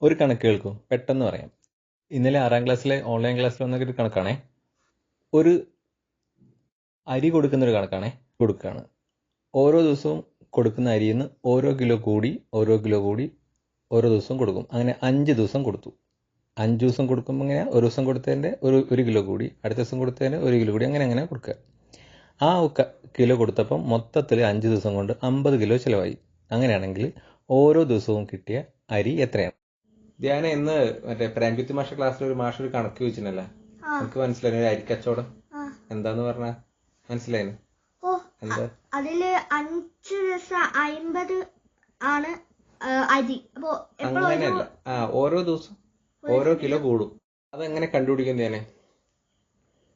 ഒരു കണക്ക് കേൾക്കും, പെട്ടെന്ന് പറയാം. ഇന്നലെ 6ാം ക്ലാസ്സിലെ ഓൺലൈൻ ക്ലാസ്സിൽ വന്ന ഒരു കണക്കാണേ. ഒരു അരി കൊടുക്കുന്നൊരു കണക്കാണേ. കൊടുക്കുകയാണ്. ഓരോ ദിവസവും കൊടുക്കുന്ന അരിയിൽ നിന്ന് ഓരോ കിലോ കൂടി ഓരോ ദിവസവും കൊടുക്കും. അങ്ങനെ 5 ദിവസം കൊടുത്തു. 5 ദിവസം കൊടുക്കുമ്പോൾ ഇങ്ങനെ ഒരു ദിവസം കൊടുത്തതിൻ്റെ ഒരു കിലോ കൂടി, അടുത്ത ദിവസം കൊടുത്തതിൻ്റെ 1 കിലോ കൂടി, അങ്ങനെ കൊടുക്കുക. ആ കിലോ കൊടുത്തപ്പം മൊത്തത്തിൽ 5 ദിവസം കൊണ്ട് 50 കിലോ ചിലവായി. അങ്ങനെയാണെങ്കിൽ ഓരോ ദിവസവും കിട്ടിയ അരി എത്രയാണ്? ധ്യാന ഇന്ന് മറ്റേ പ്രാൻകുത്തി മാഷ ക്ലാസ്സിൽ ഒരു കണക്ക് ചോദിച്ചിട്ടുണ്ടല്ലോ, എനിക്ക് മനസ്സിലായി. ഒരു അരിക്കച്ചവടം എന്താന്ന് പറഞ്ഞ മനസ്സിലായി? എന്താ അതില് 5 ദിവസം 50 ആണ് അരി. അപ്പൊ അങ്ങനെയല്ല, ഓരോ ദിവസം ഓരോ കിലോ കൂടും. അതെങ്ങനെ കണ്ടുപിടിക്കും ധ്യാനെ?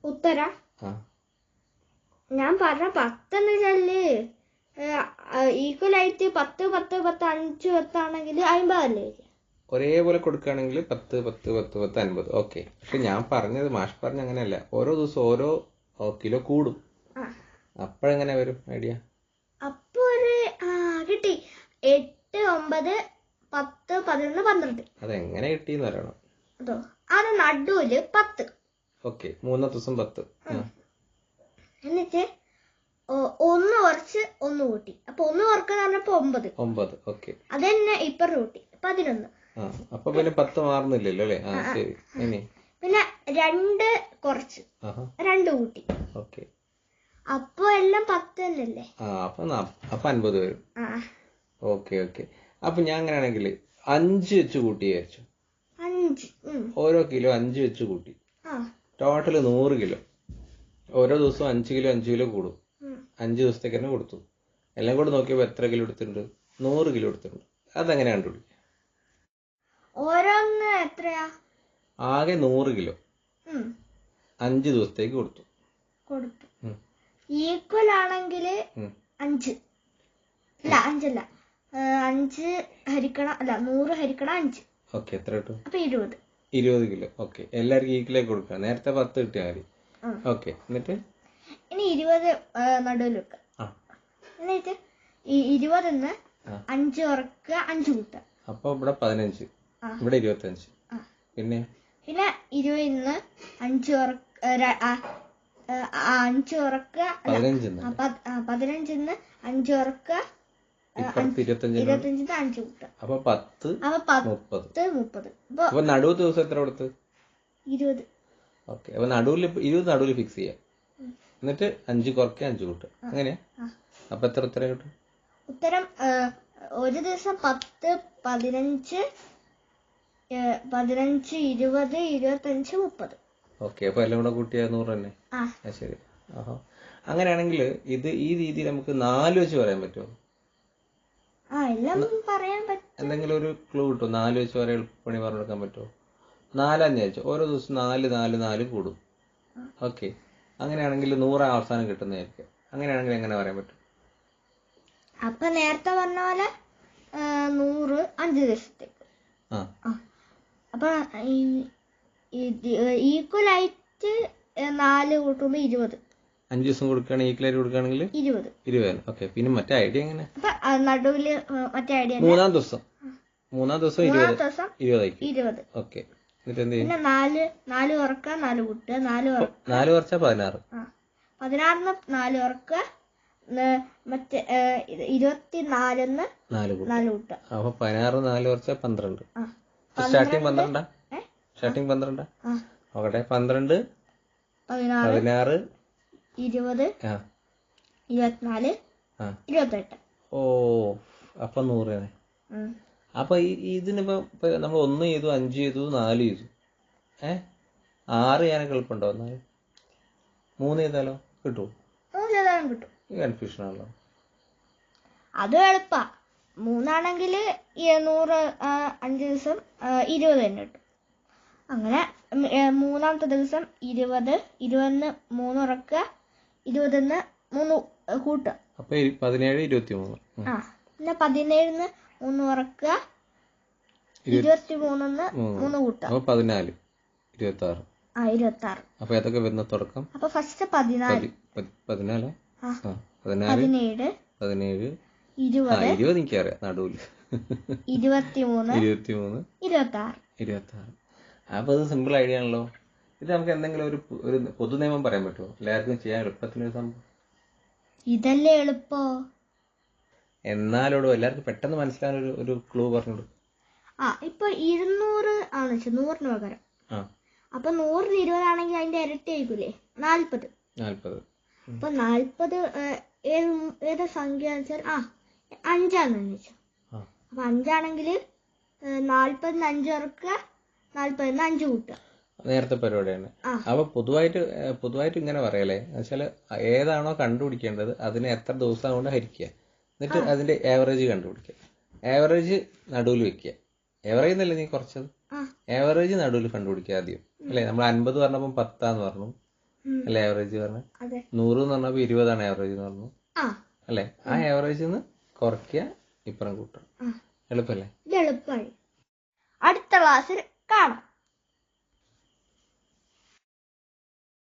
ഉത്തരം ഞാൻ പറഞ്ഞ 10 എന്ന് വെച്ചാല് ഈക്വൽ ആയിട്ട് 10 10 10 5 10 ആണെങ്കിൽ 50 അല്ലേ? ഒരേപോലെ കൊടുക്കുകയാണെങ്കിൽ 10 10 10 10 50. ഓക്കെ. പക്ഷെ ഞാൻ പറഞ്ഞത്, മാഷ് പറഞ്ഞ അങ്ങനെയല്ല. ഓരോ ദിവസം ഓരോ കിലോ കൂടും. അപ്പോഴെങ്ങനെ വരും ഐഡിയ? അപ്പൊ കിട്ടി 8 9 10 11 12. അതെങ്ങനെ കിട്ടിയെന്ന് പറയണം. അതോ അത് നടുവില് 10. ഓക്കെ, 3 ദിവസം 10. എന്നിട്ട് 1 കുറച്ച് 1 കൂട്ടി. അപ്പൊ 1 കുറക്കുന്ന പറഞ്ഞപ്പോ 9. ഓക്കെ, അത് തന്നെ ഇപ്പുറം കൂട്ടി 11. അപ്പൊ പിന്നെ 10 മാറുന്നില്ലല്ലോ അല്ലേ? ശരി. ഇനി പിന്നെ 2 കുറച്ച് 2 കൂട്ടി. ഓക്കെ, അപ്പൊ എല്ലാം 10 തന്നെയല്ലേ? അപ്പൊ 50 വരും. ഓക്കെ. അപ്പൊ ഞാൻ അങ്ങനെയാണെങ്കിൽ 5 വെച്ച് കൂട്ടി വിചാരിച്ചു. 5 ഓരോ കിലോ 5 വെച്ച് കൂട്ടി. Total 100 kilo. ഓരോ ദിവസവും 5 കിലോ കൂടും. 5 ദിവസത്തേക്ക് തന്നെ കൊടുത്തു. എല്ലാം കൂടെ നോക്കിയപ്പോൾ എത്ര കിലോ എടുത്തിട്ടുണ്ട്? 100 കിലോ എടുത്തിട്ടുണ്ട്. അതെങ്ങനെ കണ്ടുപിടിക്കും? ഓരോന്ന് എത്രയാ? ആകെ 100 കിലോ 5 ദിവസത്തേക്ക് കൊടുത്തു. ഈക്വൽ ആണെങ്കിൽ 5 അല്ല 5 അല്ല 5 ഹരിക്കണം, അല്ല 100 ഹരിക്കണം 5. ഓക്കെ, എത്ര കിട്ടും? അപ്പൊ 20 കിലോ. ഓക്കെ, എല്ലാവർക്കും ഈക്വലായി കൊടുക്കുക. നേരത്തെ 10 കിട്ടിയാൽ മതി. ഓക്കെ, എന്നിട്ട് ഇനി 20 നടുവിൽ വെക്കുക. എന്നിട്ട് ഈ 20 5 കുറക്കുക, 5 കൂട്ടുക. അപ്പൊ ഇവിടെ 15, ഇവിടെ 25. പിന്നെ 20 5 കുറക്കുക, 15 5 കുറക്കുക, 25 5 കൂട്ടുക. അപ്പൊ 10 30. അപ്പൊ നടുവ് ദിവസം എത്ര കൊടുത്ത്? 20. ഓക്കെ, അപ്പൊ 20 നടുവിൽ ഫിക്സ് ചെയ്യാം. എന്നിട്ട് 5 കുറക്കുക, 5 കൂട്ടുക. അങ്ങനെയാ? അപ്പൊ എത്ര ഉത്തരം കിട്ടും? ഉത്തരം ഒരു ദിവസം 10 15 15 20 25 30. ഓക്കെ, അപ്പൊ എല്ലാം കൂടെ കൂട്ടിയാൽ 100 തന്നെ. ശരി. അങ്ങനെയാണെങ്കിൽ ഈ രീതിയിൽ നമുക്ക് 4 വെച്ച് പറയാൻ പറ്റുമോ? എല്ലാം പറയാൻ പറ്റും. എന്തെങ്കിലും ഒരു ക്ലൂ കിട്ടും? 4 വെച്ച് വരെ എളുപ്പപ്പണി പറഞ്ഞെടുക്കാൻ പറ്റുമോ? 4 വിചാരിച്ചു. ഓരോ ദിവസം 4 കൂടും. ഓക്കെ, അങ്ങനെയാണെങ്കിൽ 100 അവസാനം കിട്ടുന്നതായിരിക്കും. അങ്ങനെയാണെങ്കിൽ എങ്ങനെ പറയാൻ പറ്റും? അപ്പൊ നേരത്തെ പറഞ്ഞ പോലെ 100 5 ദിവസത്തേക്ക്. അപ്പൊ ഈക്വൽ ആയിട്ട് 4 കൂട്ടുമ്പോ 20. 5 ദിവസം കൊടുക്കുകയാണെങ്കിൽ ഈക്വലായിട്ട് കൊടുക്കുകയാണെങ്കിൽ 20. ഓക്കെ, പിന്നെ മറ്റേ ഐഡിയ എങ്ങനെ? നടുവില് മറ്റേ ഐഡിയ 3-ാം ദിവസം 20. ഓക്കെ, എന്നിട്ട് എന്ത് ചെയ്യും? പിന്നെ 4 കുറക്കുക, 4 കൂട്ടുക, 4 കുറച്ചാ 16. 16 4 കുറക്കുക, മറ്റേ 24 4 കൂട്ടുക. അപ്പൊ 16 4 കുറച്ചാ 12. സ്റ്റാർട്ടിങ് 12. നോക്കട്ടെ. 12 16 20 24 28. അപ്പൊ 100 ആണ്. അപ്പൊ ഇതിനിപ്പോ നമ്മൾ 1 ചെയ്തു, 5 ചെയ്തു, 4 ചെയ്തു. 6 ചെയ്യാനൊക്കെ എളുപ്പമുണ്ടോ? 3 ചെയ്താലോ? കിട്ടുമോ? കിട്ടും. കൺഫ്യൂഷൻ ആണല്ലോ. അത് എളുപ്പാ. 3 ആണെങ്കിൽ 100 5 ദിവസം 20 തന്നെ കിട്ടും. അങ്ങനെ 3-ാമത്തെ ദിവസം 20 3 കുറക്കുക, 20 3 കൂട്ടുക. അപ്പൊ 17 23. പിന്നെ 17 3 കുറക്കുക, 23 3 കൂട്ടുക. അപ്പൊ 14 26. 26. അപ്പൊ ഏതൊക്കെ വരുന്ന തുടക്കം? അപ്പൊ ഫസ്റ്റ് 14 17 17 20 എനിക്കറിയാം നടുവില്. 23 23 26. 26. അപ്പോൾ ഇത് സിമ്പിൾ ഐഡിയ ആണല്ലോ. ഇത് നമുക്ക് എന്തെങ്കിലും ഒരു പൊതു നിയമം പറയാൻ പറ്റുമോ? എല്ലാവർക്കും ചെയ്യാൻ എളുപ്പത്തിനൊരു സംഭവം. ഇതല്ലേ എളുപ്പോ. എന്നാലോടോ എല്ലാവർക്കും പെട്ടെന്ന് മനസ്സിലാൻ ഒരു ക്ലൂ പറഞ്ഞോളൂ. ഇപ്പൊ 200 ആണ് വെച്ചാൽ 100ന് പകരം. അപ്പൊ 100ന് 20 ആണെങ്കിൽ അതിന്റെ ഇരട്ടി ആയിരിക്കൂലേ 40. അപ്പൊ 40 ഏതാ സംഖ്യ വെച്ചാൽ 5ആണെന്ന് വെച്ചാൽ. അപ്പൊ 5ആണെങ്കിൽ 40ന് 5 ഇറക്കുക, 40ന് 5 കൂട്ടുക. നേരത്തെ പരിപാടിയാണ്. അപ്പൊ പൊതുവായിട്ട് ഇങ്ങനെ പറയല്ലേ എന്നുവെച്ചാൽ ഏതാണോ കണ്ടുപിടിക്കേണ്ടത് അതിനെ എത്ര ദിവസം കൊണ്ട് ഹരിക്കുക, എന്നിട്ട് അതിന്റെ ആവറേജ് കണ്ടുപിടിക്കുക. ആവറേജ് നടുവിൽ വെക്കുക. ആവറേജ് എന്നല്ലേ നീ കുറച്ചത്, ആവറേജ് നടുവിൽ കണ്ടുപിടിക്കുക ആദ്യം അല്ലേ. നമ്മൾ 50 പറഞ്ഞപ്പോൾ 10 പറഞ്ഞു അല്ലെ ആവറേജ് പറഞ്ഞു. 100 എന്ന് പറഞ്ഞപ്പോൾ 20 ആവറേജ് എന്ന് പറഞ്ഞു അല്ലെ. ആ ആവറേജിൽ നിന്ന് കുറയ്ക്കുക, ഇപ്പുറം കൂട്ടണം. എളുപ്പല്ലേ? എളുപ്പമായി. അടുത്ത ക്ലാസ്സിൽ കാണാം.